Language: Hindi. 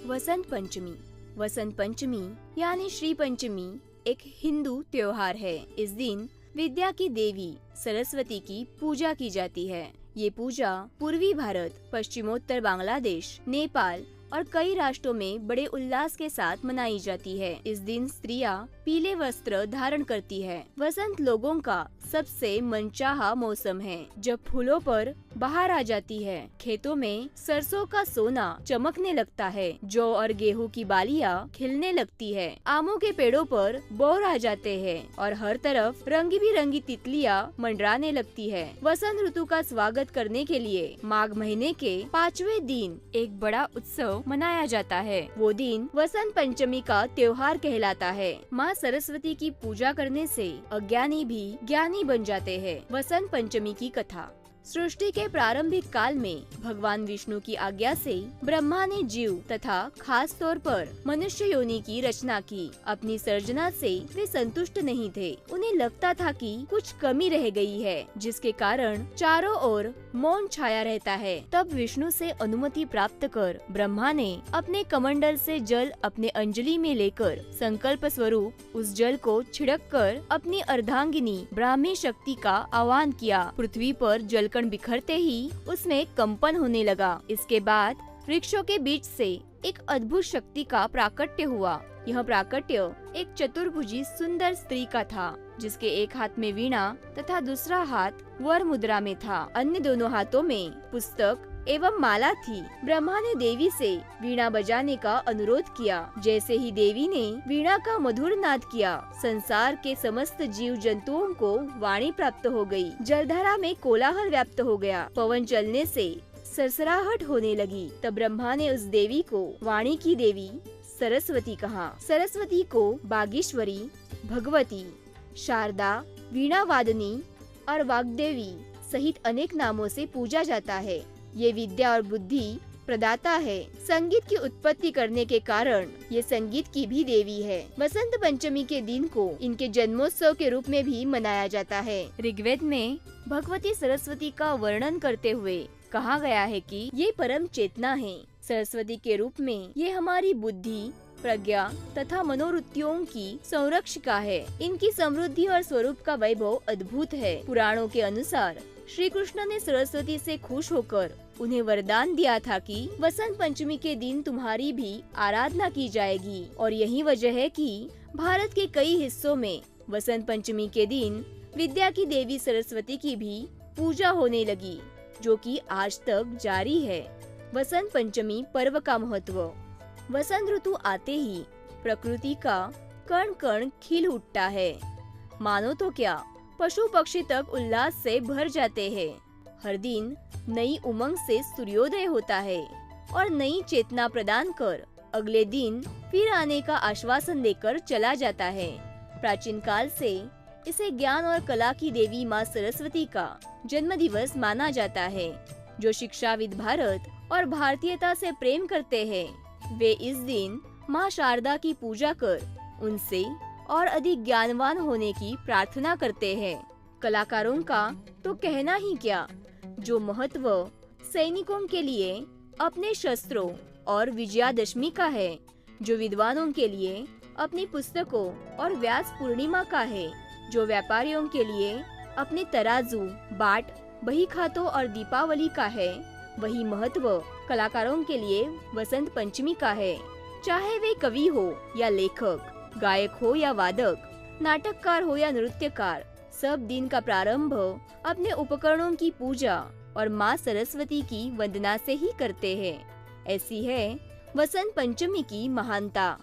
वसंत पंचमी। वसंत पंचमी यानी श्री पंचमी एक हिंदू त्योहार है। इस दिन विद्या की देवी सरस्वती की पूजा की जाती है। ये पूजा पूर्वी भारत, पश्चिमोत्तर बांग्लादेश, नेपाल और कई राष्ट्रों में बड़े उल्लास के साथ मनाई जाती है। इस दिन स्त्रियां पीले वस्त्र धारण करती है। वसंत लोगों का सबसे मनचाहा मौसम है, जब फूलों पर बहार आ जाती है। खेतों में सरसों का सोना चमकने लगता है, जौ और गेहूं की बालियां खिलने लगती है। आमों के पेड़ों पर बोर आ जाते हैं और हर तरफ रंगी बिरंगी तितलियां मंडराने लगती है। वसंत ऋतु का स्वागत करने के लिए माघ महीने के 5वें दिन एक बड़ा उत्सव मनाया जाता है। वो दिन वसंत पंचमी का त्योहार कहलाता है। माँ सरस्वती की पूजा करने से अज्ञानी भी ज्ञानी बन जाते हैं। वसंत पंचमी की कथा। सृष्टि के प्रारंभिक काल में भगवान विष्णु की आज्ञा से ब्रह्मा ने जीव तथा खास तौर पर मनुष्य योनि की रचना की। अपनी सर्जना से वे संतुष्ट नहीं थे। उन्हें लगता था कि कुछ कमी रह गई है, जिसके कारण चारों ओर मौन छाया रहता है। तब विष्णु से अनुमति प्राप्त कर ब्रह्मा ने अपने कमंडल से जल अपने अंजलि में लेकर संकल्प स्वरूप उस जल को छिड़क कर अपनी अर्धांगिनी ब्राह्मी शक्ति का आह्वान किया। पृथ्वी पर जल बिखरते ही उसमें कंपन होने लगा। इसके बाद वृक्षों के बीच से एक अद्भुत शक्ति का प्राकट्य हुआ। यह प्राकट्य एक चतुर्भुजी सुंदर स्त्री का था, जिसके एक हाथ में वीणा तथा दूसरा हाथ वर मुद्रा में था। अन्य दोनों हाथों में पुस्तक एवं माला थी। ब्रह्मा ने देवी से वीणा बजाने का अनुरोध किया। जैसे ही देवी ने वीणा का मधुर नाद किया, संसार के समस्त जीव जंतुओं को वाणी प्राप्त हो गई। जलधारा में कोलाहल व्याप्त हो गया। पवन चलने से सरसराहट होने लगी। तब ब्रह्मा ने उस देवी को वाणी की देवी सरस्वती कहा। सरस्वती को बागेश्वरी, भगवती, शारदा, वीणा वादनी और वाग्देवी सहित अनेक नामों से पूजा जाता है। ये विद्या और बुद्धि प्रदाता है। संगीत की उत्पत्ति करने के कारण ये संगीत की भी देवी है। वसंत पंचमी के दिन को इनके जन्मोत्सव के रूप में भी मनाया जाता है। ऋग्वेद में भगवती सरस्वती का वर्णन करते हुए कहा गया है कि ये परम चेतना है। सरस्वती के रूप में ये हमारी बुद्धि, प्रज्ञा तथा मनोवृत्तियों की संरक्षिका है। इनकी समृद्धि और स्वरूप का वैभव अद्भुत है। पुराणों के अनुसार श्री कृष्ण ने सरस्वती से खुश होकर उन्हें वरदान दिया था कि वसंत पंचमी के दिन तुम्हारी भी आराधना की जाएगी। और यही वजह है कि भारत के कई हिस्सों में वसंत पंचमी के दिन विद्या की देवी सरस्वती की भी पूजा होने लगी, जो कि आज तक जारी है। वसंत पंचमी पर्व का महत्व। वसंत ऋतु आते ही प्रकृति का कण कण खिल उठता है। मानो तो क्या, पशु पक्षी तक उल्लास से भर जाते हैं। हर दिन नई उमंग से सूर्योदय होता है और नई चेतना प्रदान कर अगले दिन फिर आने का आश्वासन देकर चला जाता है। प्राचीन काल से इसे ज्ञान और कला की देवी माँ सरस्वती का जन्म दिवस माना जाता है। जो शिक्षाविद भारत और भारतीयता से प्रेम करते हैं, वे इस दिन माँ शारदा की पूजा कर उनसे और अधिक ज्ञानवान होने की प्रार्थना करते हैं। कलाकारों का तो कहना ही क्या, जो महत्व सैनिकों के लिए अपने शस्त्रों और विजयादशमी का है, जो विद्वानों के लिए अपनी पुस्तकों और व्यास पूर्णिमा का है, जो व्यापारियों के लिए अपने तराजू, बाट, बही खातों और दीपावली का है, वही महत्व कलाकारों के लिए वसंत पंचमी का है। चाहे वे कवि हो या लेखक, गायक हो या वादक, नाटककार हो या नृत्यकार, सब दिन का प्रारंभ अपने उपकरणों की पूजा और माँ सरस्वती की वंदना से ही करते हैं। ऐसी है वसंत पंचमी की महानता।